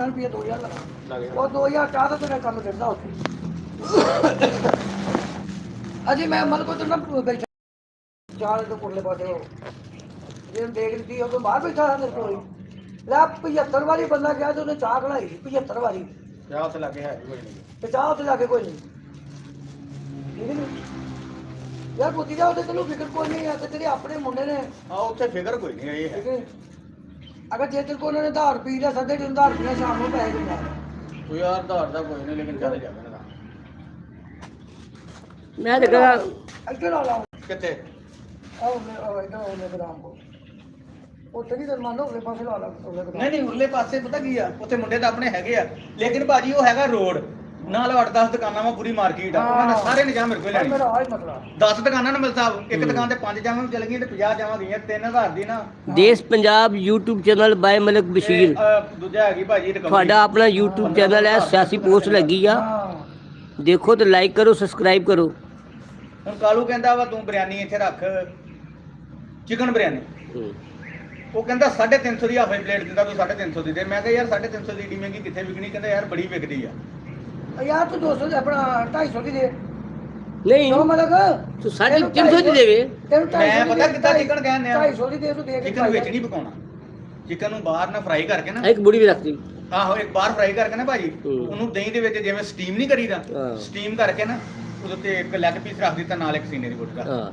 ਰੁਪਏ 2000 ਲਗਾ ਉਹ 2000 ਚਾਹ ਦਾ ਤੇਰਾ ਕੰਮ ਕਰਦਾ ਉੱਥੇ ਅਜੇ ਮੈਂ ਮਨ ਕੋ ਨਾ ਬੈਠਾ ਚਾਹ ਦੇ ਕੋਲੇ ਪਾਸੇ ਉਹ ਜੇ ਦੇਖ ਲਈ ਉਹ ਤੋਂ ਬਾਹਰ ਬੈਠਾ ਹੈ ਮੇਰੇ ਕੋਲ ਲੈ 75 ਵਾਲੀ ਬੰਦਾ ਗਿਆ ਤੇ ਉਹਨੇ ਚਾਹ ਖੜਾਈ 75 ਵਾਲੀ ਚਾਹ ਉੱਥੇ ਲੱਗੇ ਹੈ ਕੋਈ ਨਹੀਂ ਤੇ ਚਾਹ ਉੱਥੇ ਲਾ ਕੇ ਕੋਈ ਨਹੀਂ ਠੀਕ ਨਹੀਂ ਯਾਰ ਪੁੱਤੀ ਦਾ ਉਹਦੇ ਤੈਨੂੰ ਫਿਕਰ ਕੋਈ ਨਹੀਂ ਆ ਤੇ ਤੇਰੇ ਆਪਣੇ ਮੁੰਡੇ ਨੇ ਆ ਉੱਥੇ ਫਿਕਰ ਕੋਈ ਨਹੀਂ ਇਹ ਠੀਕ ਹੈ ਹੈ ਅਗਰ ਜੇ ਤੇਰੇ ਕੋਲ ਉਹਨਾਂ ਨੇ ਧਾਰ ਪੀ ਲਿਆ ਸੱਦੇ ਦਿਨ ਧਾਰ ਪੀਣਾ ਸ਼ਾਮ ਨੂੰ ਪੈਸੇ ਦਿੰਦਾ ਕੋਈ ਯਾਰ ਧਾਰ ਦਾ ਕੋਈ ਨਹੀਂ ਲੇਕਿਨ ਚੱਲ ਜਾਵੇ ਨਾ ਮੈਂ ਤੇ ਕਹਾਂ ਇੱਥੇ ਲਾ ਲਾ ਕਿੱਥੇ ਆਹ ਇਹਦਾ ਉਹਨੇ ਗ੍ਰਾਮ ਕੋ ਉੱਥੇ ਨਹੀਂ ਦਰਮਾਨ ਉਹਦੇ ਪਾਸੇ ਲਾ ਲਾ ਉਹਦੇ ਗ੍ਰਾਮ ਨਹੀਂ ਉਰਲੇ ਪਾਸੇ ਪਤਾ ਕੀ ਆ ਉੱਥੇ ਮੁੰਡੇ ਤਾਂ ਆਪਣੇ ਹੈਗੇ ਆ ਲੇਕਿਨ ਭਾਜੀ ਉਹ ਹੈਗਾ ਰੋਡ ਨਾਲ 8-10 ਦੁਕਾਨਾਂ ਵਾ ਪੂਰੀ ਮਾਰਕੀਟ ਆ ਉਹਨਾਂ ਨੇ ਸਾਰੇ ਨਿਜਾਮ ਮੇਰੇ ਕੋਲ ਲੈਣੀ ਮੇਰਾ ਆਹ ਹੀ ਮਸਲਾ 10 ਦੁਕਾਨਾਂ ਨੂੰ ਮਿਲ ਸਾਹਿਬ ਇੱਕ ਦੁਕਾਨ ਤੇ 5 ਜਾਵਾਂ ਚਲ ਗਈਆਂ ਤੇ 50 ਜਾਵਾਂ ਗਈਆਂ 3000 ਦੀ ਨਾ ਦੇਸ਼ ਪੰਜਾਬ YouTube ਚੈਨਲ ਬਾਈ ਮਲਕ ਬਸ਼ੀਰ ਦੂਜਾ ਹੈਗੀ ਭਾਜੀ ਰਿਕਵਰੀ ਤੁਹਾਡਾ ਆਪਣਾ YouTube ਚੈਨਲ ਹੈ ਸਿਆਸੀ ਪੋਸਟ ਲੱਗੀ ਆ ਹਾਂ ਦੇਖੋ ਤੇ ਲਾਈਕ ਕਰੋ ਸਬਸਕ੍ਰਾਈਬ ਕਰੋ ਹੁਣ ਕਾਲੂ ਕਹਿੰਦਾ ਵਾ ਤੂੰ ਬਿਰਿਆਨੀ ਇੱਥੇ ਰੱਖ ਚਿਕਨ ਬਿਰਿਆਨੀ ਉਹ ਕਹਿੰਦਾ 350 ਦੀ ਹਾਫ ਪਲੇਟ ਦਿੰਦਾ ਤੂੰ 350 ਦੀ ਦੇ ਮੈਂ ਕਿਹਾ ਯਾਰ 350 ਦੀ ਏਡੀ ਮਹਿੰਗੀ ਕਿੱਥੇ ਵਿਕਣੀ ਕਹਿੰਦਾ ਯਾਰ ਬੜੀ ਵਿਕਦੀ ਆ ਯਾਰ ਤੂੰ 200 ਦੇ ਆਪਣਾ 250 ਦੀ ਦੇ ਨਹੀਂ ਕਿਉਂ ਮਲਕ ਤੂੰ 350 ਦੀ ਦੇਵੇ ਤੈਨੂੰ ਮੈਂ ਪਤਾ ਕਿੱਦਾਂ ਚਿਕਨ ਕਹਿੰਦੇ ਆ 250 ਦੀ ਦੇ ਤੂੰ ਦੇ ਕੇ ਚਿਕਨ ਵਿੱਚ ਨਹੀਂ ਪਕਾਉਣਾ ਚਿਕਨ ਨੂੰ ਬਾਹਰ ਨਾ ਫਰਾਈ ਕਰਕੇ ਨਾ ਇੱਕ ਬੁੜੀ ਵੀ ਰੱਖਦੀ ਆਹੋ ਇੱਕ ਬਾਹਰ ਫਰਾਈ ਕਰਕੇ ਨਾ ਭਾਜੀ ਹੂੰ। ਉਹਨੂੰ ਦਹੀਂ ਦੇ ਵਿੱਚ ਜਿਵੇਂ ਸਟੀਮ ਨਹੀਂ ਕਰੀਦਾ ਹਾਂ। ਸਟੀਮ ਕਰਕੇ ਨਾ ਉਹਦੇ ਉੱਤੇ ਇੱਕ ਲੈਗ ਪੀਸ ਰੱਖ ਦਿੱਤਾ ਨਾਲ ਇੱਕ ਸੀਨੇ ਦੀ ਬੋਟੀ ਰੱਖ ਹਾਂ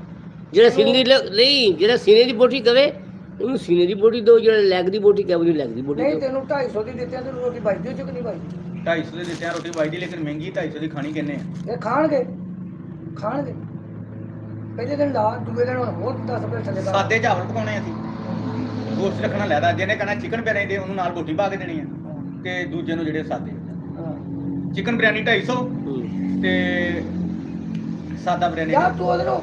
ਜਿਹੜਾ ਸੀਨੇ ਦੀ ਨਹੀਂ ਜਿਹੜਾ ਸੀਨੇ ਦੀ ਬੋਟੀ ਕਵੇ ਉਹਨੂੰ ਸੀਨੇ ਦੀ ਬੋਟੀ ਦਿਓ ਜਿਹੜਾ ਲੈਗ ਦੀ ਬੋਟੀ ਕਹੇ ਉਹਨੂੰ ਲੈਗ ਦੀ ਬੋਟੀ ਨਹੀਂ ਦਿਓ ਤੈਨੂੰ 250 ਦੀ ਦਿੱਤੇ ਤੈਨੂੰ ਰੋਟੀ ਵੱਜਦੀ ਚ ਕਿ ਨਹੀਂ ਵੱਜਦੀ 250 ਦੇ ਦਿੱਤੇ ਆ ਰੋਟੀ ਵਾਈਦੀ ਲੇਕਿਨ ਮਹਿੰਗੀ 250 ਦੀ ਖਾਣੀ ਕਿੰਨੇ ਆ ਇਹ ਖਾਣਗੇ ਖਾਣਗੇ ਪਹਿਲੇ ਦਿਨ ਲਾ ਦੂਏ ਦਿਨ ਹੁਣ ਹੋਰ 10 ਰੁਪਏ ਚੱਲੇਗਾ ਸਾਦੇ ਚਾਵਲ ਪਕਾਉਣੇ ਅਸੀਂ ਗੋਸ਼ਤ ਰੱਖਣਾ ਲੈਦਾ ਜਿਹਨੇ ਕਹਣਾ ਚਿਕਨ ਬਿਰਿਆਨੀ ਦੇ ਉਹਨੂੰ ਨਾਲ ਰੋਟੀ ਪਾ ਕੇ ਦੇਣੀ ਆ ਤੇ ਦੂਜੇ ਨੂੰ ਜਿਹੜੇ ਸਾਦੇ ਹਾਂ ਚਿਕਨ ਬਿਰਿਆਨੀ 250 ਤੇ ਸਾਦਾ ਬਿਰਿਆਨੀ ਯਾਰ ਤੂੰ ਉਹਦੇ ਨੂੰ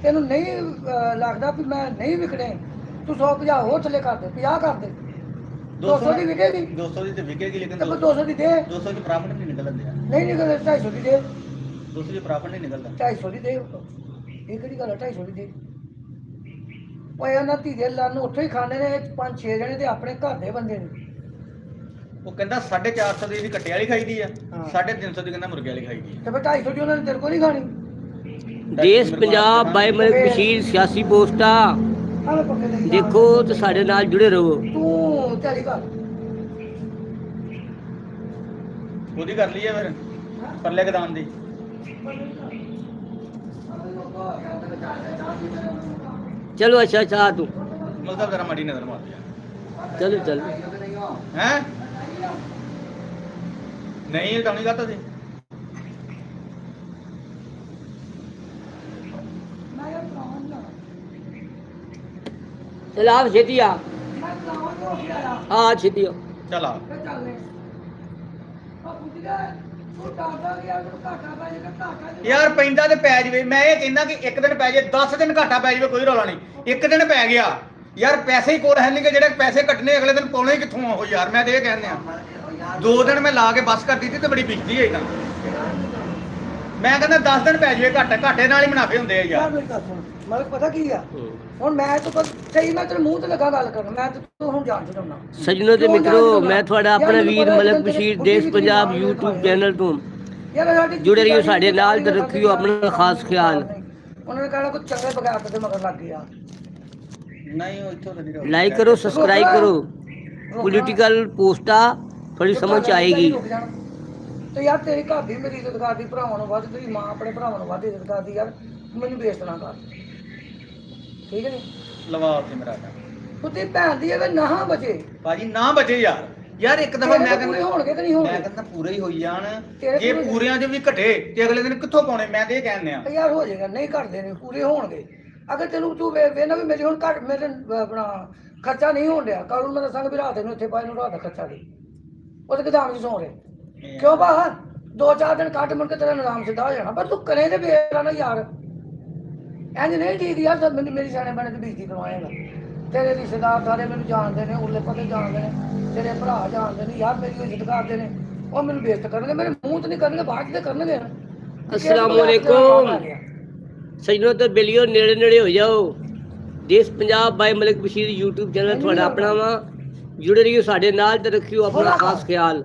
ਤੈਨੂੰ ਨਹੀਂ ਲੱਗਦਾ ਵੀ ਮੈਂ ਨਹੀਂ ਵਿਕਣੇ ਤੂੰ 150 ਹੋਰ ਥੱਲੇ ਕਰ ਦੇ 50 ਕਰ ਦੇ 200 ਦੀ ਵਿਕੇਗੀ 200 ਦੀ ਤੇ ਵਿਕੇਗੀ ਲੇਕਿਨ ਤੇ 200 ਦੀ ਦੇ 200 ਦੀ ਪ੍ਰਾਫਿਟ ਨਹੀਂ ਨਿਕਲਦੇ ਆ ਨਹੀਂ ਨਿਕਲਦਾ 250 ਦੀ ਦੇ 200 ਦੀ ਪ੍ਰਾਫਿਟ ਨਹੀਂ ਨਿਕਲਦਾ 250 ਦੀ ਦੇ ਇਹ ਕਿਹੜੀ ਗੱਲ ਹੈ 250 ਦੀ ਦੇ ਓਏ ਉਹਨਾਂ ਧੀਰੇ ਲਾਂ ਨੂੰ ਉੱਥੇ ਹੀ ਖਾਣੇ ਨੇ 5-6 ਜਣੇ ਤੇ ਆਪਣੇ ਘਰ ਦੇ ਬੰਦੇ ਨੇ ਉਹ ਕਹਿੰਦਾ 450 ਦੀ ਇਹਦੀ ਕੱਟੇ ਵਾਲੀ ਖਾਈਦੀ ਆ ਹਾਂ। 350 ਦੀ ਕਹਿੰਦਾ ਮੁਰਗੇ ਵਾਲੀ ਖਾਈਦੀ ਆ ਤੇ ਫਿਰ 250 ਦੀ ਉਹਨਾਂ ਨੇ ਤੇਰੇ ਕੋਲ ਨਹੀਂ ਖਾਣੀ ਦੇਸ਼ ਪੰਜਾਬ ਬਾਈ ਮਲਕ ਬਸ਼ੀਰ ਸਿਆਸੀ ਪੋਸਟਾਂ ਆਵੇਂ ਪੱਕੇ ਦੇ ਦੇਖੋ ਤੇ ਸਾਡੇ ਨਾਲ ਜੁੜੇ ਰਹੋ ਤੂੰ ਤਿਆਰੀ ਕਰ ਉਹਦੀ ਕਰ ਲਈਏ ਫਿਰ ਪਰਲੇ ਗਦਾਮ ਦੀ ਚਲੋ ਅੱਛਾ ਚਾਹ ਤੂੰ ਮਤਲਬ ਜਰਾ ਮਾੜੀ ਨਜ਼ਰ ਮਾਰ ਦਿਆ ਚਲੋ ਚੱਲ ਹੈ ਨਹੀਂ ਟਾਉਣੀ ਕਰਤਾ ਸੀ ਚਲ ਆਪ ਛੇਤੀ ਆ ਆ ਛੇਤੀ ਆ ਚੱਲ ਆ ਯਾਰ ਪੈਂਦਾ ਤੇ ਪੈ ਜਵੇ ਮੈਂ ਇਹ ਕਹਿੰਦਾ ਕਿ ਇੱਕ ਦਿਨ ਪੈ ਜੇ 10 ਦਿਨ ਘਾਟਾ ਪੈ ਜਵੇ ਕੋਈ ਰੌਲਾ ਨਹੀਂ ਇੱਕ ਦਿਨ ਪੈ ਗਿਆ ਯਾਰ ਪੈਸੇ ਹੀ ਕੋਲ ਹੈ ਨਹੀਂ ਕਿ ਜਿਹੜੇ ਪੈਸੇ ਕੱਟਨੇ ਅਗਲੇ ਦਿਨ ਪਾਉਣੇ ਕਿੱਥੋਂ ਆ ਉਹ ਯਾਰ ਮੈਂ ਤੇ ਇਹ ਕਹਿੰਦੇ ਆ 2 ਦਿਨ ਮੈਂ ਲਾ ਕੇ ਬੱਸ ਕਰ ਦਿੱਤੀ ਤੇ ਬੜੀ ਬਿਜਲੀ ਹੋਈ ਤਾਂ ਮੈਂ ਕਹਿੰਦਾ 10 ਦਿਨ ਪੈ ਜਵੇ ਘਾਟੇ ਨਾਲ ਹੀ ਮੁਨਾਫੇ ਹੁੰਦੇ ਆ ਯਾਰ ਮਤਲਬ ਪਤਾ ਕੀ ਆ ਹੁਣ ਮੈਂ ਤਾਂ ਸਹੀ ਮੈਂ ਤੇਰੇ ਮੂੰਹ ਤੇ ਲੱਗਾ ਗੱਲ ਕਰਨ ਮੈਂ ਤੇ ਤੂੰ ਹੁਣ ਜਾਣ ਚੁੱਕਾ ਸਜਣੋ ਤੇ ਮਿੱਤਰੋ ਮੈਂ ਤੁਹਾਡਾ ਆਪਣਾ ਵੀਰ ਮਲਕ ਬਸ਼ੀਰ ਦੇਸ਼ ਪੰਜਾਬ YouTube ਚੈਨਲ ਤੋਂ ਜੁੜੇ ਰਹੀਓ ਸਾਡੇ ਨਾਲ ਤੇ ਰੱਖਿਓ ਆਪਣਾ ਖਾਸ ਖਿਆਲ ਉਹਨਾਂ ਨੇ ਕਹਿਣਾ ਕੋਈ ਚੰਗੇ ਬਗੈਰ ਤੇ ਮਗਰ ਲੱਗ ਗਿਆ ਨਹੀਂ ਉਹ ਇੱਥੋਂ ਨਹੀਂ ਲਾਈਕ ਕਰੋ ਸਬਸਕ੍ਰਾਈਬ ਕਰੋ ਪੋਲੀਟੀਕਲ ਪੋਸਟਾਂ ਥੋੜੀ ਸਮਝ ਚ ਆਏਗੀ ਤੇ ਯਾਰ ਤੇਰੀ ਘਰ ਦੀ ਮੇਰੀ ਇੱਜ਼ਤ ਕਰਦੀ ਭਰਾਵਾਂ ਨੂੰ ਵੱਧ ਤੇਰੀ ਮਾਂ ਆਪਣੇ ਭਰਾਵਾਂ ਨੂੰ ਵੱਧ ਇੱਜ਼ਤ ਕਰਦੀ ਯਾਰ ਮੈਨੂੰ ਬੇਇੱਜ਼ਤ ਨਾ ਕਰ ਠੀਕ ਹੈ ਨਹੀਂ ਲਵਾ ਉੱਥੇ ਮੇਰਾ ਉੱਤੇ ਭੈਣ ਦੀ ਇਹ ਨਾ ਬਚੇ ਭਾਜੀ ਨਾ ਬਚੇ ਯਾਰ ਇੱਕ ਦਫਾ ਮੈਂ ਪੂਰੇ ਕਹਿੰਦਾ ਹੋਣਗੇ ਕਿ ਨਹੀਂ ਮੈਂ ਹੋਣਗੇ ਕਹਿੰਦਾ ਪੂਰੇ ਹੀ ਹੋਈ ਜਾਣ ਤੇਰੇ ਜੇ ਪੂਰੇ- ਪੂਰਿਆਂ 'ਚ ਵੀ ਘਟੇ ਤੇ ਅਗਲੇ ਦਿਨ ਕਿੱਥੋਂ ਪਾਉਣੇ ਮੈਂ ਤੇ ਇਹ ਕਹਿੰਦੇ ਆ ਯਾਰ ਹੋ ਜਾਏਗਾ ਨਹੀਂ ਘਟਦੇ ਨੇ ਪੂਰੇ ਹੋਣਗੇ ਅਗਰ ਤੈਨੂੰ ਤੂੰ ਵੇਖਣਾ ਵੀ ਮੇਰੇ ਹੁਣ ਘੱਟ ਮੇਰੇ ਆਪਣਾ ਖਰਚਾ ਨਹੀਂ ਹੋਣ ਡਿਆ ਕੱਲ ਨੂੰ ਮੈਂ ਦੱਸਾਂਗਾ ਵੀ ਰਾਤ ਨੂੰ ਇੱਥੇ ਪਾਏ ਨੂੰ ਰਾਤ ਦਾ ਖਰਚਾ ਦੇ ਉਹਦੇ ਕਿਦਾਂ ਨਹੀਂ ਸੌਂ ਰਹੇ ਕਿਉਂ ਬਾਹਰ 2-4 ਦਿਨ ਕੱਟ ਮੁੜ ਕੇ ਤੇਰਾ ਨਿਜ਼ਾਮ ਸਿੱਧਾ ਹੋ ਜਾਣਾ ਪਰ ਤੂੰ ਕਰੇ ਤੇ ਵੇਖਣਾ ਨਾ ਯਾਰ ਇੰਜ ਨਹੀਂ ਠੀਕ ਯਾਰ ਸਭ ਮੈਨੂੰ ਮੇਰੀ ਸਿਆਣੇ ਬਣੇ ਤੇ ਬੀਜੀ ਕਰਵਾਏਗਾ ਤੇਰੇ ਰਿਸ਼ਤੇਦਾਰ ਸਾਰੇ ਮੈਨੂੰ ਜਾਣਦੇ ਨੇ ਉਰਲੇ ਪੱਤੇ ਜਾਣਦੇ ਨੇ ਤੇਰੇ ਭਰਾ ਜਾਣਦੇ ਨੇ ਯਾਰ ਮੇਰੀ ਇੱਜ਼ਤ ਕਰਦੇ ਨੇ ਉਹ ਮੈਨੂੰ ਬੇਇੱਜ਼ਤ ਕਰਨਗੇ ਮੇਰੇ ਮੂੰਹ ਤੇ ਨਹੀਂ ਕਰਨਗੇ ਬਾਅਦ ਤੇ ਕਰਨਗੇ अस्सलाम वालेकुम सजनों तो बेलियो नेड़े नेड़े हो जाओ देश Punjab by Malik Bashir YouTube channel ਤੁਹਾਡਾ ਆਪਣਾ ਵਾ ਜੁੜੇ ਰਹੀਓ ਸਾਡੇ ਨਾਲ ਤੇ ਰੱਖਿਓ ਆਪਣਾ ਖਾਸ ਖਿਆਲ।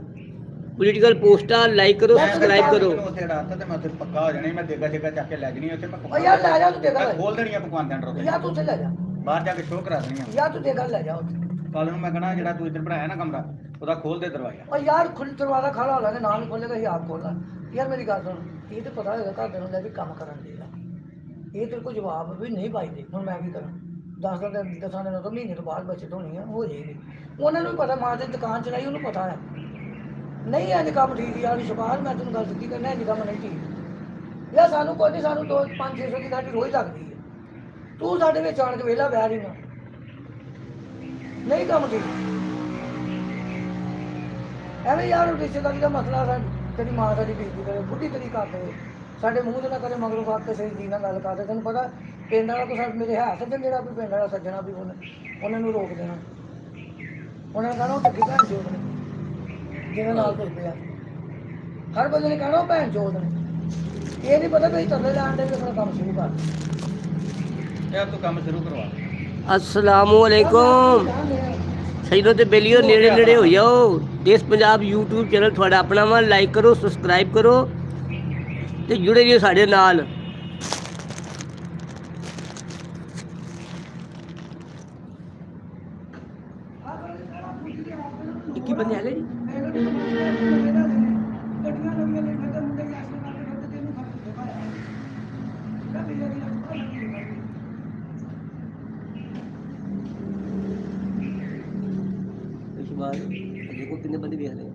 ਪੋਲੀਟੀਕਲ ਪੋਸਟਾਂ ਲਾਈਕ ਕਰੋ, ਸਬਸਕ੍ਰਾਈਬ ਕਰੋ। ਉੱਥੇ ਰਾਤ ਤੇ ਮੈਂ ਉੱਥੇ ਪੱਕਾ ਹੋ ਜਾਣਾ ਸੀ, ਮੈਂ ਦੇਗਾ ਚੱਕ ਕੇ ਲੈ ਜਣੀ ਉੱਥੇ ਮੈਂ ਓ ਯਾਰ ਲੈ ਜਾ ਤੂੰ ਦੇਗਾ ਮੈਂ ਖੋਲ ਦੇਣੀਆਂ ਪਕਵਾਨ ਸੈਂਟਰ ਉੱਤੇ ਯਾਰ ਤੂੰ ਉੱਥੇ ਲੈ ਜਾ ਬਾਹਰ ਜਾ ਕੇ ਸ਼ੋਅ ਕਰਾ ਦੇਣੀਆਂ ਯਾਰ ਤੂੰ ਦੇਗਾ ਲੈ ਜਾ ਉੱਥੇ ਕੱਲ ਨੂੰ ਮੈਂ ਕਹਣਾ ਜਿਹੜਾ ਤੂੰ ਇੱਧਰ ਬਣਾਇਆ ਨਾ ਕਮਰਾ ਉਹਦਾ ਖੋਲ ਦੇ ਦਰਵਾਜ਼ਾ। ਓ ਯਾਰ ਖੁੱਲ ਦਰਵਾਜ਼ਾ ਖੜਾ ਹੋਲਾ ਨੇ ਨਾਲ ਨਹੀਂ ਖੋਲੇਗਾ ਹੀ ਆਪ ਖੋਲਣਾ। ਯਾਰ ਮੇਰੀ ਗੱਲ ਸੁਣ, ਇਹ ਤੇ ਪਤਾ ਹੈਗਾ ਘਰ ਦੇ ਨੂੰ ਲੈ ਵੀ ਕੰਮ ਕਰਨ ਦੇ ਆ, ਇਹ ਤੇਰੇ ਕੋਲ ਜਵਾਬ ਵੀ ਨਹੀਂ ਪਾਈਦੇ। ਹੁਣ ਮੈਂ ਕੀ ਕਰਾਂ? 10 ਦਿਨ ਤੋਂ ਮਹੀਨੇ ਤੋਂ ਬਾਅਦ ਬੱਚਤ ਹੋਣੀ ਆ, ਹੋ ਜਾਏਗੀ। ਉਹਨਾਂ ਨੂੰ ਵੀ ਪਤਾ, ਮਾਂ ਦੀ ਦੁਕਾਨ ਚਲਾਈ ਉਹਨੂੰ ਪਤਾ ਹੈ ਨਹੀਂ ਇੰਜ ਕੰਮ ਠੀਕ ਯਾਰ ਸ਼ੁਕਰ ਮੈਂ ਤੈਨੂੰ ਗੱਲ ਸਿੱਧੀ ਕਰਨਾ, ਇੰਜ ਕੰਮ ਨਹੀਂ ਠੀਕ ਯਾਰ। ਸਾਨੂੰ ਕੋਈ ਨਹੀਂ, ਸਾਨੂੰ 500-600 ਦੀ ਸਾਡੀ ਰੋਜ਼ ਲੱਗਦੀ ਹੈ। ਤੂੰ ਸਾਡੇ ਵਿੱਚ ਆਣ ਕੇ ਵਿਹਲਾ ਬਹਿ ਰਹੀਆਂ, ਨਹੀਂ ਕੰਮ ਠੀਕ। ਐਵੇਂ ਯਾਰ ਰਿਸ਼ਤੇਦਾਰੀ ਦਾ ਮਸਲਾ ਹੈ, ਤੇਰੀ ਮਾਂ ਸਾਡੀ ਬੇਇੱਜ਼ਤੀ ਕਰੇ, ਬੁੱਢੀ ਤੇਰੀ ਕਰ ਦੇਵੇ, ਸਾਡੇ ਮੂੰਹ ਤੇ ਨਾ ਕਰੇ, ਮਗਰੋਂ ਖਾ ਕੇ ਸਹੀ ਜੀ ਨਾਲ ਗੱਲ ਕਰਦੇ। ਤੈਨੂੰ ਪਤਾ ਪਿੰਡ ਵਾਲਾ ਕੋਈ ਮੇਰੇ ਹੈ ਸੱਜਣ, ਜਿਹੜਾ ਕੋਈ ਪਿੰਡ ਵਾਲਾ ਸੱਜਣਾ ਵੀ ਉਹਨਾਂ ਨੂੰ ਰੋਕ ਦੇਣਾ, ਉਹਨਾਂ ਨੇ ਕਹਿਣਾ ਉਹ ਟੱਕੀ ਭੈਣ ਚੋਦ ਨੇ ਜਿਹਦੇ ਨਾਲ ਤੁਰ ਪਿਆ। ਹਰ ਬੰਦੇ ਨੇ ਕਹਿਣਾ ਉਹ ਭੈਣ ਚੋਦ ਨੇ। ਇਹ ਨਹੀਂ ਪਤਾ ਵੀ ਤਰਲੇ ਲੈਣ ਦੇ ਵੀ ਆਪਣਾ ਕੰਮ ਸ਼ੁਰੂ ਕਰ। ਯਾਰ ਤੂੰ ਕੰਮ ਸ਼ੁਰੂ ਕਰਵਾ। ਅਸਲਾਮੁਅਲੈਕੁਮ। ਸੈਦੋਂ ਤੇ ਬੇਲੀਓ ਨੇੜੇ ਨੇੜੇ ਹੋ ਜਾਓ। ਦੇਸ਼ ਪੰਜਾਬ YouTube ਚੈਨਲ ਤੁਹਾਡਾ ਆਪਣਾ ਵਾ, ਲਾਈਕ ਕਰੋ, ਸਬਸਕ੍ਰਾਈਬ ਕਰੋ ਤੇ ਜੁੜੇ ਰਹੀਓ ਸਾਡੇ ਨਾਲ। ਕੀ ਬੰਦੇ ਹੈਗੇ ਜੀ? ਇਸ ਵਾਰ ਦੇਖੋ ਕਿੰਨੇ ਬੰਦੇ ਵੇਖ ਰਹੇ।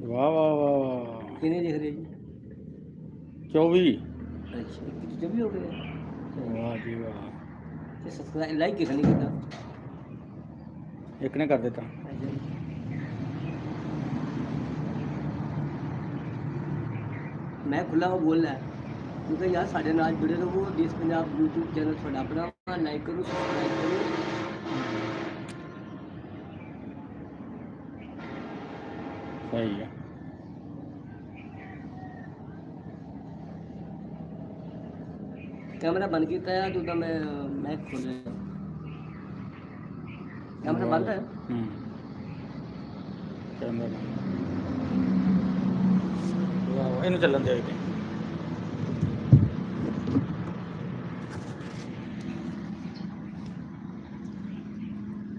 ਵਾਹ ਵਾਹ ਵਾਹ ਕਿੰਨੇ ਦੇਖ ਰਹੇ ਜੀ? 24। ਅੱਛਾ, ਕਿਤੇ ਵੀ ਹੋ ਗਏ। ਵਾਹ ਜੀ ਵਾਹ। ਤੇ ਸਬਸਕ੍ਰਾਈਬ ਲਾਈਕ ਕਿਸ ਨੇ ਕੀਤਾ? ਇੱਕ ਨੇ ਕਰ ਦਿੱਤਾ। ਮੈਂ ਖੁੱਲਾ ਹੋ ਬੋਲਣਾ ਕਿਉਂਕਿ ਯਾਰ ਸਾਡੇ ਨਾਲ ਜੁੜੇ ਰਹੋ। ਦੇਸ਼ ਪੰਜਾਬ YouTube ਚੈਨਲ ਤੁਹਾਡਾ ਆਪਣਾ, ਲਾਈਕ ਕਰੋ, ਸਬਸਕ੍ਰਾਈਬ ਕਰੋ। ਸਹੀ ਆ। ਕੈਮਰਾ ਬੰਦ ਕੀਤਾ ਹੈ ਤਾਂ ਮੈਂ ਖੋਲ ਰਿਹਾ। ਕੈਮਰਾ ਬੰਦ ਹੈ। ਕੈਮਰਾ ਵਾਹ, ਇਹਨੂੰ ਚੱਲਣ ਦੇ ਇੱਥੇ।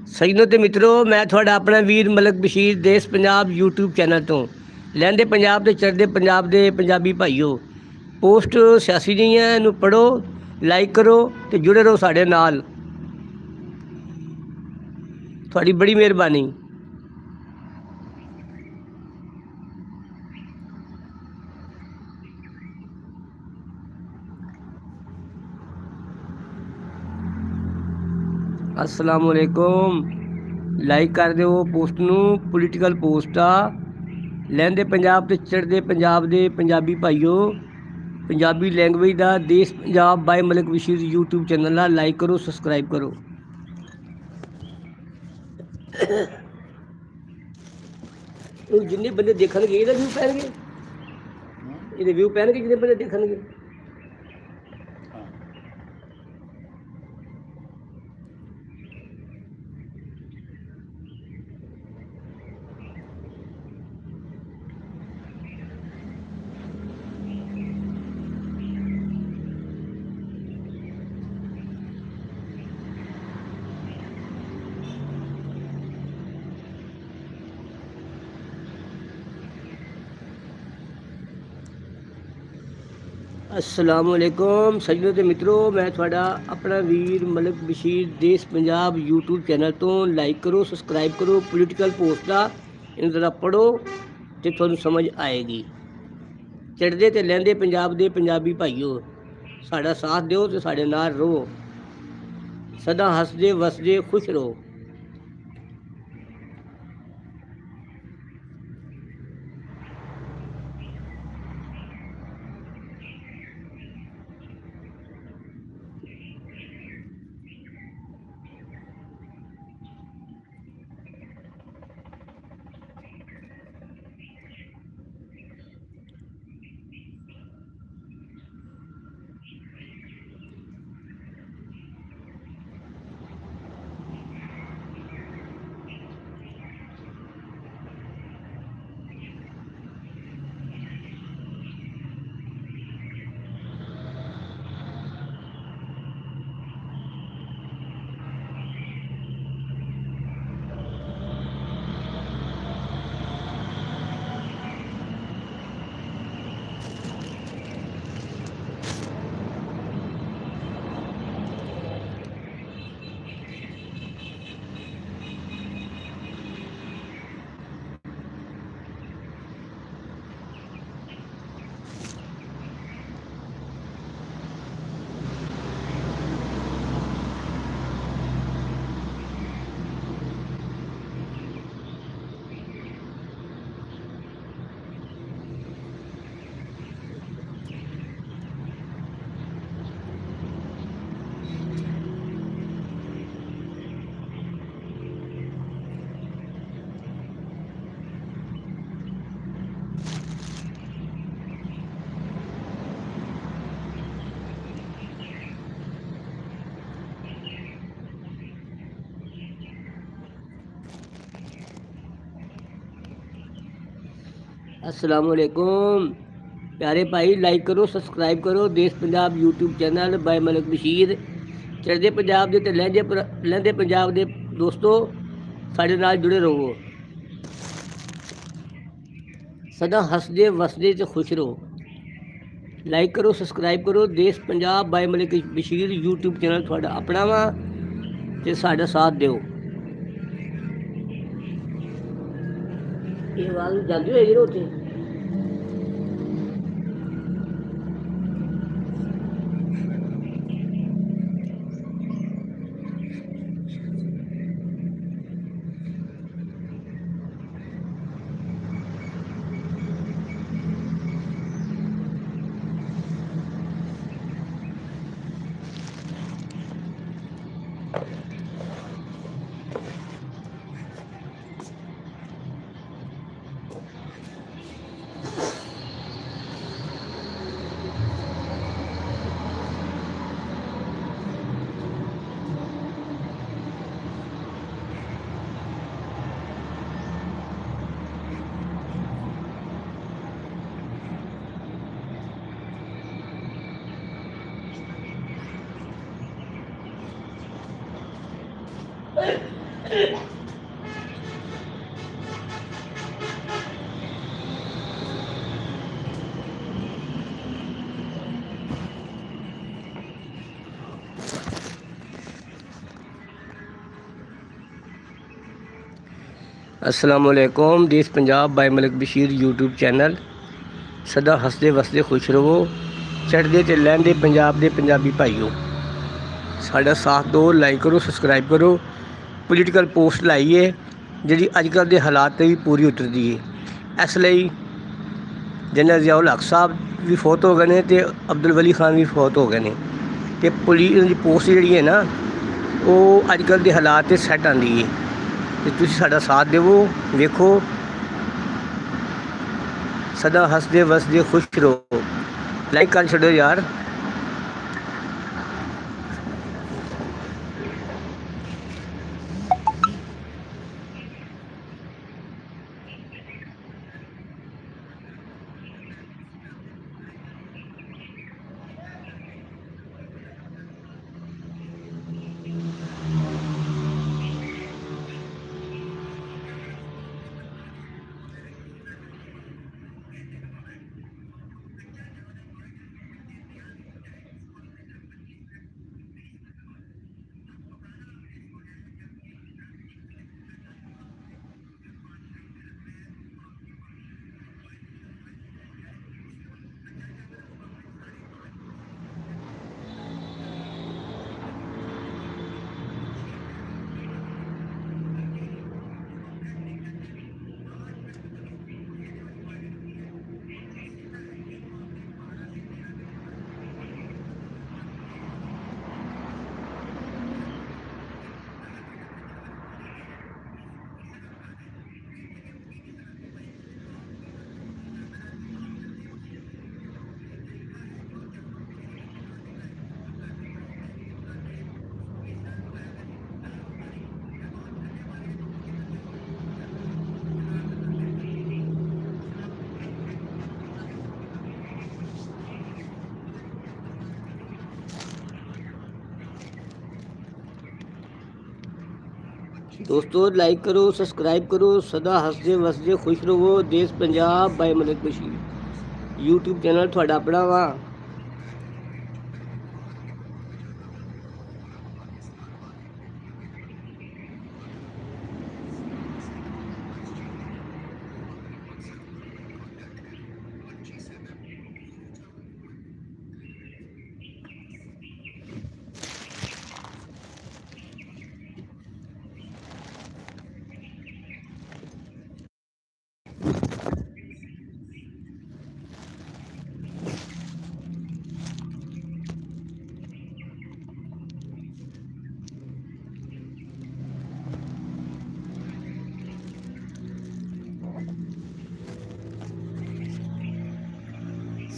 ਸਜਣੋ ਤੇ ਮਿੱਤਰੋ, ਮੈਂ ਤੁਹਾਡਾ ਆਪਣਾ ਵੀਰ ਮਲਕ ਬਸ਼ੀਰ, ਦੇਸ਼ ਪੰਜਾਬ YouTube ਚੈਨਲ ਤੋਂ। ਲਹਿੰਦੇ ਪੰਜਾਬ ਤੇ ਚੜ੍ਹਦੇ ਪੰਜਾਬ ਦੇ ਪੰਜਾਬੀ ਭਾਈਓ, ਪੋਸਟ ਸਿਆਸੀ ਨਹੀਂ ਹੈ, ਇਹਨੂੰ ਪੜ੍ਹੋ, ਲਾਈਕ ਕਰੋ ਤੇ ਜੁੜੇ ਰਹੋ ਸਾਡੇ ਨਾਲ। ਤੁਹਾਡੀ ਬੜੀ ਮਿਹਰਬਾਨੀ। ਅਸਲਾਮੁਅਲੈਕੁਮ। ਲਾਈਕ ਕਰ ਦਿਓ ਪੋਸਟ ਨੂੰ। ਪੋਲੀਟੀਕਲ ਪੋਸਟ ਆ, ਲਹਿੰਦੇ ਪੰਜਾਬ ਤੇ ਚੜ੍ਹਦੇ ਪੰਜਾਬ ਦੇ ਪੰਜਾਬੀ ਭਾਈਓ, ਪੰਜਾਬੀ ਲੈਂਗੁਏਜ ਦਾ ਦੇਸ਼ ਪੰਜਾਬ ਬਾਈ ਮਲਕ ਬਸ਼ੀਰ YouTube ਚੈਨਲ ਨਾਲ ਲਾਈਕ ਕਰੋ, ਸਬਸਕ੍ਰਾਈਬ ਕਰੋ। ਉਹ ਜਿੰਨੇ ਬੰਦੇ ਦੇਖਣਗੇ ਇਹਦਾ ਵਿਊ ਪੈਣਗੇ, ਇਹਦੇ ਵਿਊ ਪੈਣਗੇ ਜਿੰਨੇ ਬੰਦੇ ਦੇਖਣਗੇ। ਅਸਲਾਮੁਅਲੈਕੁਮ ਸੱਜਣੋ ਤੇ ਮਿੱਤਰੋ, ਮੈਂ ਤੁਹਾਡਾ ਆਪਣਾ ਵੀਰ ਮਲਕ ਬਸ਼ੀਰ, ਦੇਸ਼ ਪੰਜਾਬ YouTube ਚੈਨਲ ਤੋਂ। ਲਾਈਕ ਕਰੋ, ਸਬਸਕ੍ਰਾਈਬ ਕਰੋ। ਪੋਲੀਟੀਕਲ ਪੋਸਟ ਆ, ਇਹਨੂੰ ਜ਼ਰਾ ਪੜ੍ਹੋ ਤੇ ਤੁਹਾਨੂੰ ਸਮਝ ਆਏਗੀ। ਚੜ੍ਹਦੇ ਤੇ ਲਹਿੰਦੇ ਪੰਜਾਬ ਦੇ ਪੰਜਾਬੀ ਭਾਈਓ, ਸਾਡਾ ਸਾਥ ਦਿਓ ਤੇ ਸਾਡੇ ਨਾਲ ਰਹੋ, ਸਦਾ ਹੱਸਦੇ ਵਸਦੇ ਖੁਸ਼ ਰਹੋ। अस्सलाम वालेकुम प्यारे भाई, लाइक करो सब्सक्राइब करो देश Punjab YouTube channel by Malik Bashir. चढ़दे पंजाब दे ते लहंदे पंजाब दे दोस्तों साढ़े नाल जुड़े रहो, सदा हसदे वसदे ते खुश रहो। लाइक करो सब्सक्राइब करो देश Punjab by Malik Bashir YouTube channel थोड़ा अपना वा ते साडा साथ दिओ। ये आवाज़ जाती होएगी ना उत्थे। अस्सलाम वालेकुम Desh Punjab by Malik Bashir YouTube channel सदा हसदे वसदे खुश रहो। चढ़दे ते लहंदे पंजाब दे पंजाबी भाईओ साडा साथ दो, लाइक करो सब्सक्राइब करो। पोलीटिकल पोस्ट लाई है जिहड़ी अजकल के हालात ते भी पूरी उतरदी है। इस लई जनरल जियाउल हक साहब भी फौत हो गए ने ते अब्दुल वली खान भी फौत हो गए ने ते पुलिस दी पोस्ट जिहड़ी है ना वो अजकल के हालात ते सैट आंदी है ते तुसीं साडा साथ देवो। वेखो सदा हसदे वसदे खुश रहो। लाइक कर छड़ो यार। दोस्तों लाइक करो सब्सक्राइब करो सदा हसदे वसदे खुश रहो। Desh Punjab by Malik Bashir YouTube channel थोड़ा अपना वा।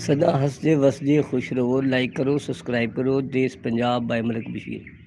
सदा हंसदे वसदे खुश रहो। लाइक करो सब्सक्राइब करो देश पंजाब बाय मलिक बशीर।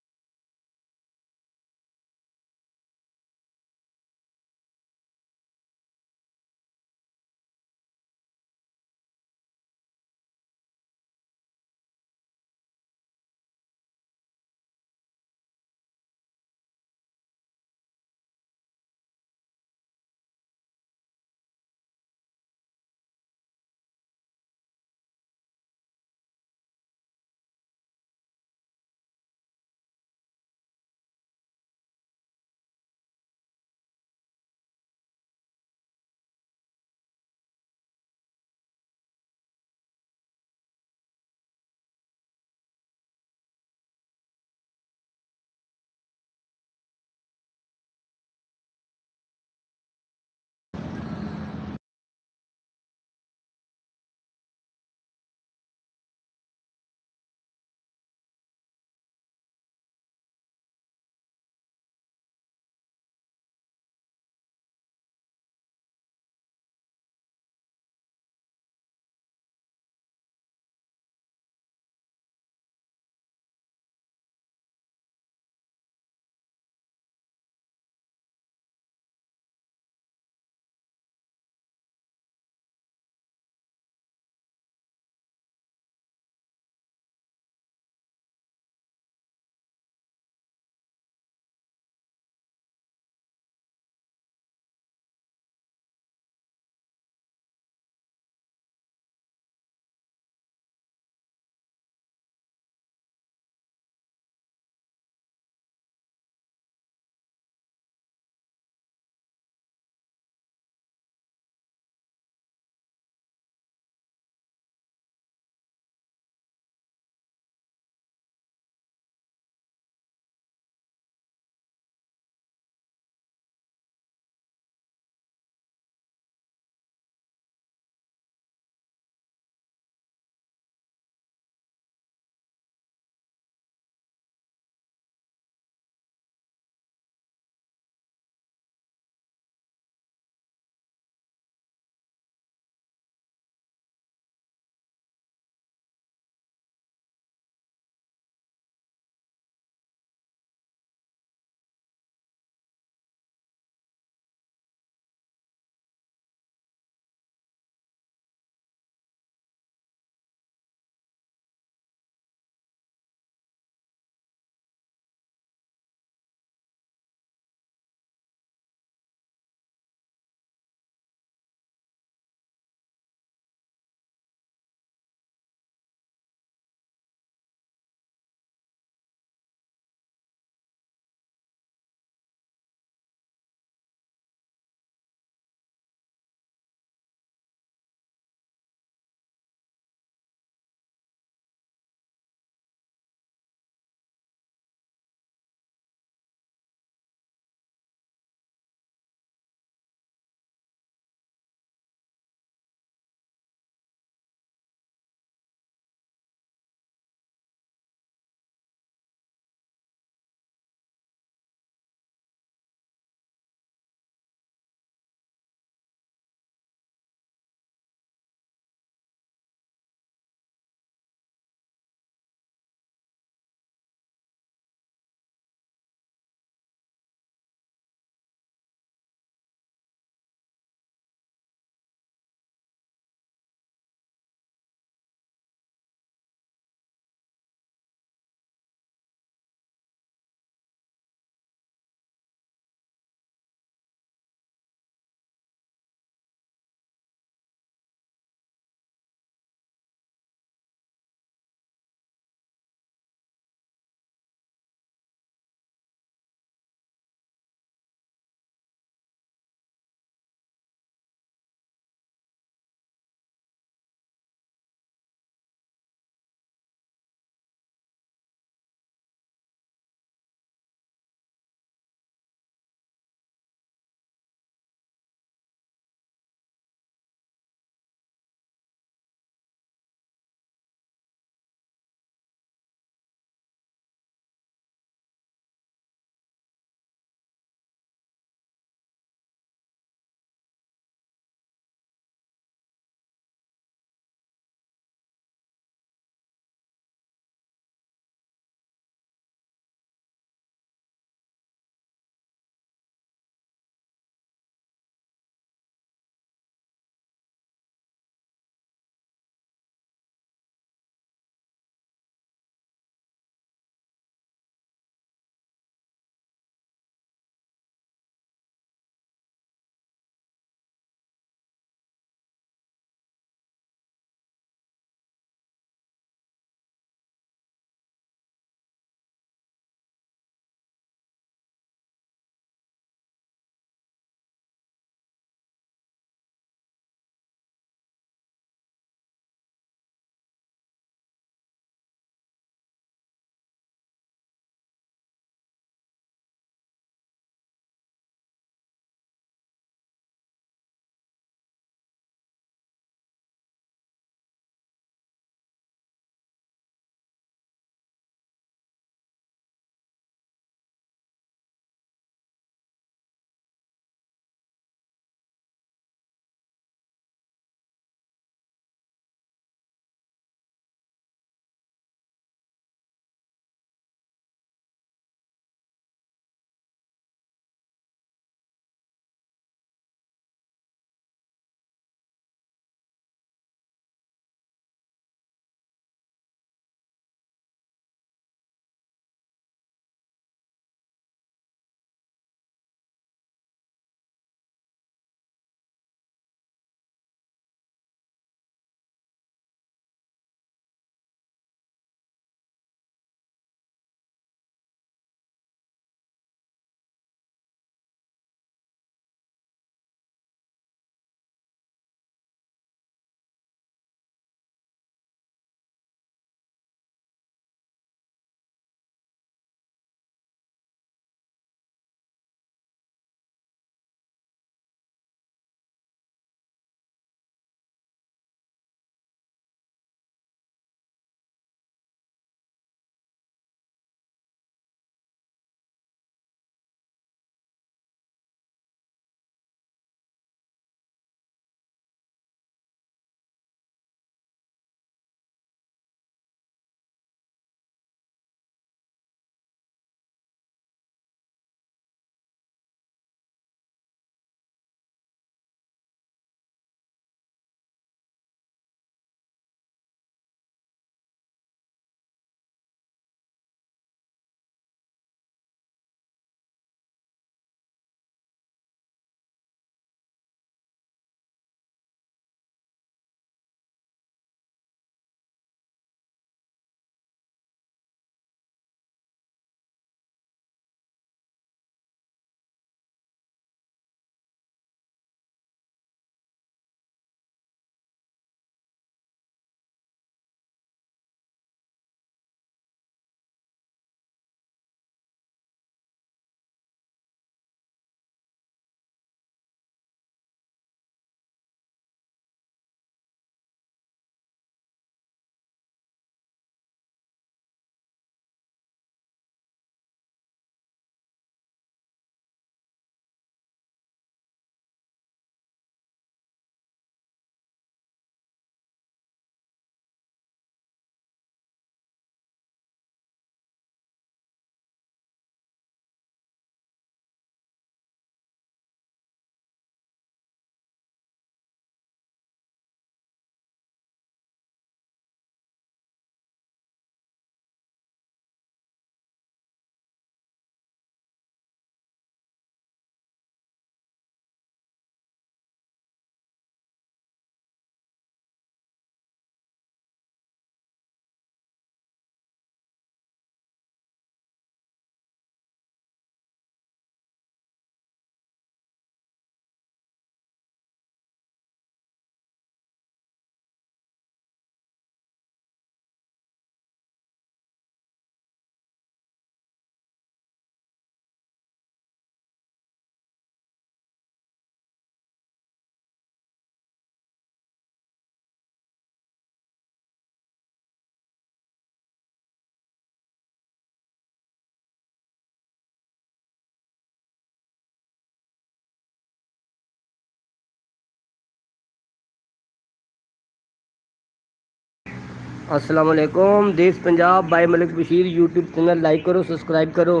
अस्सलाम वालेकुम। Desh Punjab by Malik Bashir YouTube channel like करो, सब्सक्राइब करो।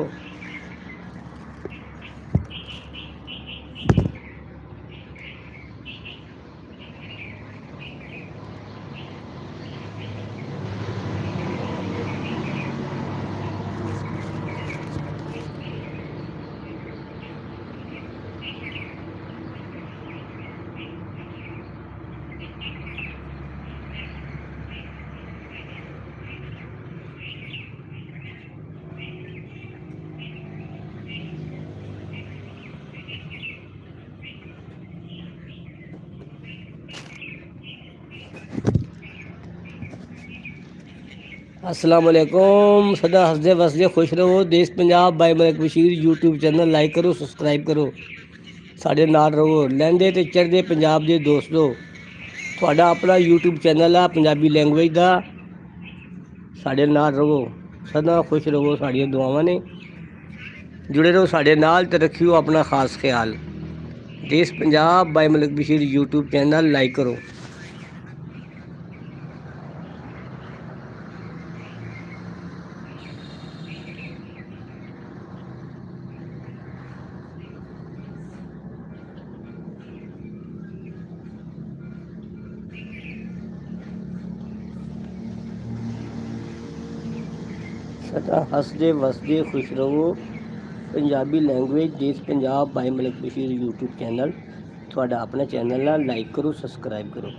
अस्सलाम वालेकुम। सदा हंसदे वसदे खुश रहो। Desh Punjab by Malik Bashir YouTube channel like करो, सब्सक्राइब करो। ਸਾਡੇ ਨਾਲ ਰਹੋ। ਲਹਿੰਦੇ ਤੇ ਚੜ੍ਹਦੇ ਪੰਜਾਬ ਦੇ ਦੋਸਤੋ, ਤੁਹਾਡਾ ਆਪਣਾ YouTube ਚੈਨਲ ਆ ਪੰਜਾਬੀ ਲੈਂਗੁਏਜ ਦਾ। ਸਾਡੇ ਨਾਲ ਰਹੋ, ਸਦਾ ਖੁਸ਼ ਰਹੋ। ਸਾਡੀਆਂ ਦੁਆਵਾਂ ਨੇ, ਜੁੜੇ ਰਹੋ ਸਾਡੇ ਨਾਲ ਤੇ ਰੱਖਿਓ ਆਪਣਾ ਖਾਸ ਖਿਆਲ। ਦੇਸ਼ Punjab by Malik Bashir YouTube channel like ਕਰੋ। ਸਦਾ ਹੱਸਦੇ ਵਸਦੇ ਖੁਸ਼ ਰਹੋ। ਪੰਜਾਬੀ ਲੈਂਗੁਏਜ ਦੇਸ਼ Punjab by Malik Bashir YouTube channel ਤੁਹਾਡਾ ਆਪਣਾ ਚੈਨਲ ਆ। ਲਾਈਕ ਕਰੋ, ਸਬਸਕ੍ਰਾਈਬ ਕਰੋ।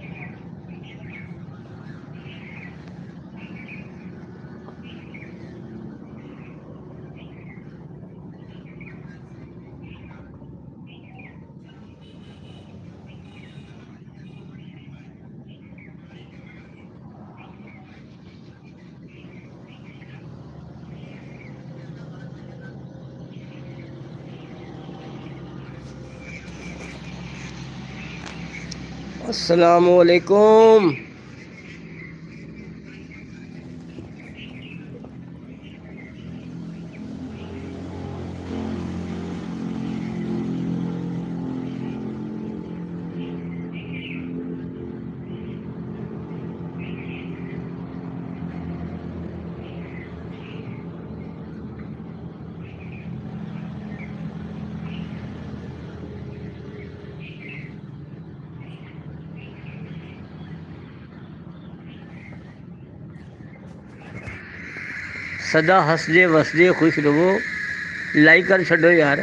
अस्सलामुअलैकुम। ਸਦਾ ਹੱਸਦੇ ਵਸਦੇ ਖੁਸ਼ ਰਹੋ। ਲਾਈਕ ਕਰ ਛੱਡੋ ਯਾਰ,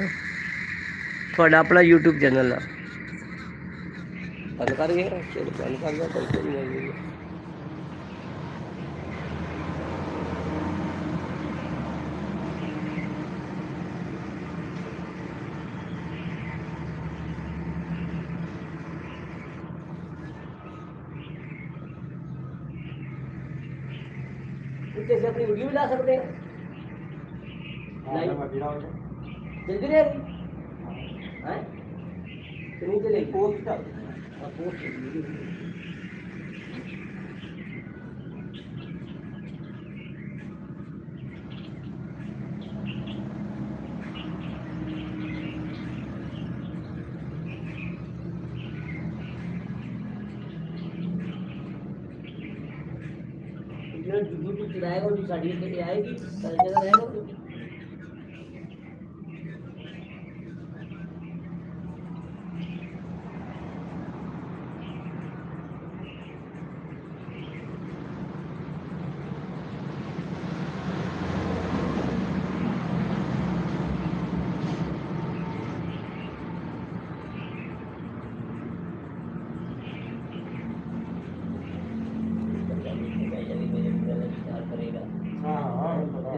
ਤੁਹਾਡਾ ਆਪਣਾ YouTube ਚੈਨਲ ਆ। ਬੰਦ ਕਰ ਗਿਆ, ਚਲੋ ਬੰਦ ਕਰ ਗਿਆ, ਕੋਈ ਨਹੀਂ। जैसे अपनी वीडियो भी ला सकते हैं। जल्दी नहीं है तो नहीं चलेगी। पोस्ट कर यूट्यूब चलाएगा और साड़ी लेके आएगी, सारी जगह रहेगा।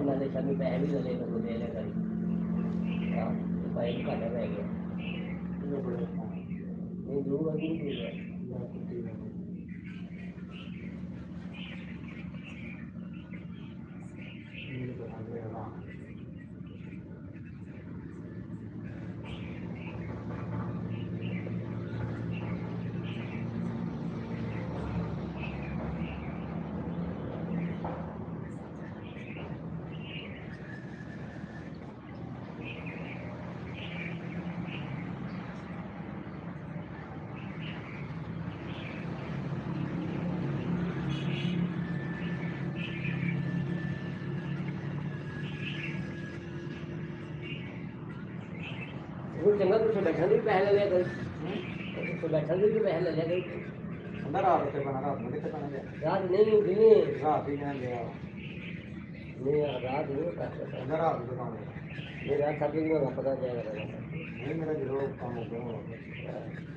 नाले शामी पैसे भी लगे दे लेगा पैसे घाटा रह गया नहीं दूर अभी ਚੰਗਾ ਤੁਸੀਂ ਬੈਠਣ ਦੇ ਵੀ ਪੈਸੇ ਲੈ ਲਿਆ ਕਰੀ ਤੁਸੀਂ ਬੈਠਣ ਦੇ ਵੀ ਪੈਸੇ ਲੈ ਲਿਆ ਕਰੀ ਕਹਿੰਦਾ ਰਾਤ ਉੱਤੇ ਬਣਾ ਰਾਤ ਨੂੰ ਕਿੱਥੇ ਬਣਾ ਰਾਤ ਨਹੀਂ ਦਿਨੇ ਰਾਤ ਹੀ ਕਹਿਣ ਲਿਆ ਨਹੀਂ ਰਾਤ ਨਹੀਂ ਕਹਿੰਦਾ ਰਾਤ ਨੂੰ ਦੁਕਾਨ ਇਹ ਰਾਤ ਸਾਡੀ ਨੂੰ ਪਤਾ ਜਾਏਗਾ ਨਹੀਂ ਮੇਰਾ ਜਦੋਂ ਕੰਮ ਹੋ ਗਿਆ ਹੋਣਾ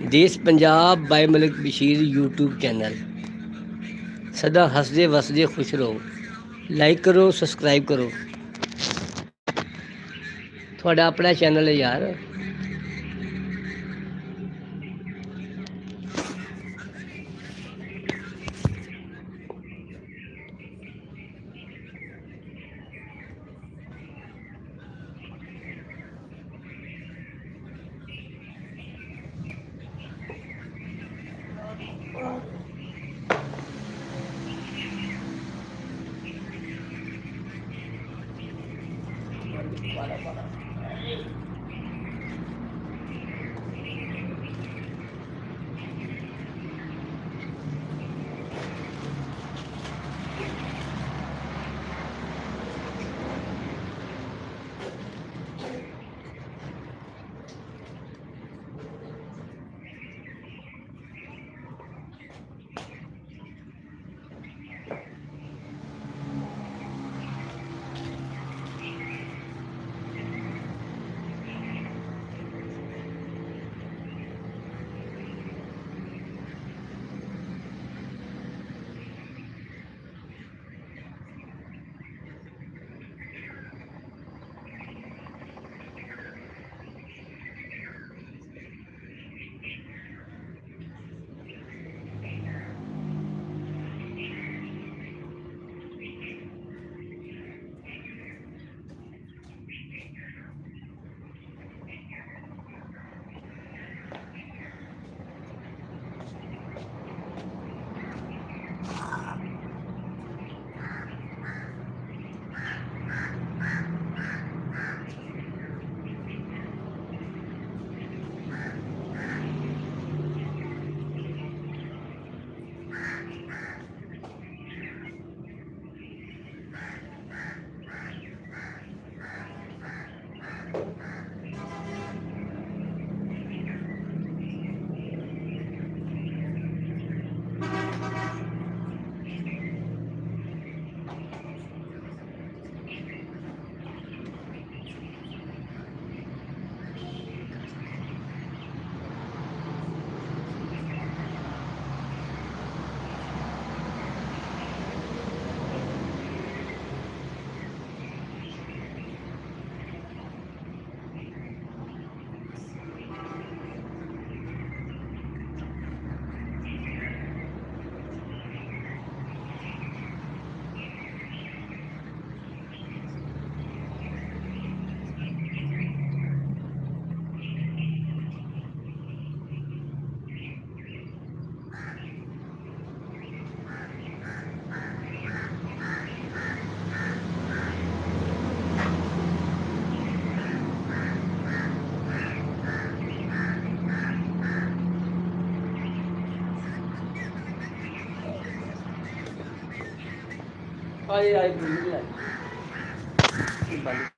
ਦੇਸ਼ Punjab by Malik Bashir YouTube channel ਸਦਾ ਹੱਸਦੇ ਵਸਦੇ ਖੁਸ਼ ਰਹੋ ਲਾਈਕ ਕਰੋ ਸਬਸਕ੍ਰਾਈਬ ਕਰੋ ਤੁਹਾਡਾ ਆਪਣਾ ਚੈਨਲ ਹੈ ਯਾਰ Ay, ay, ay.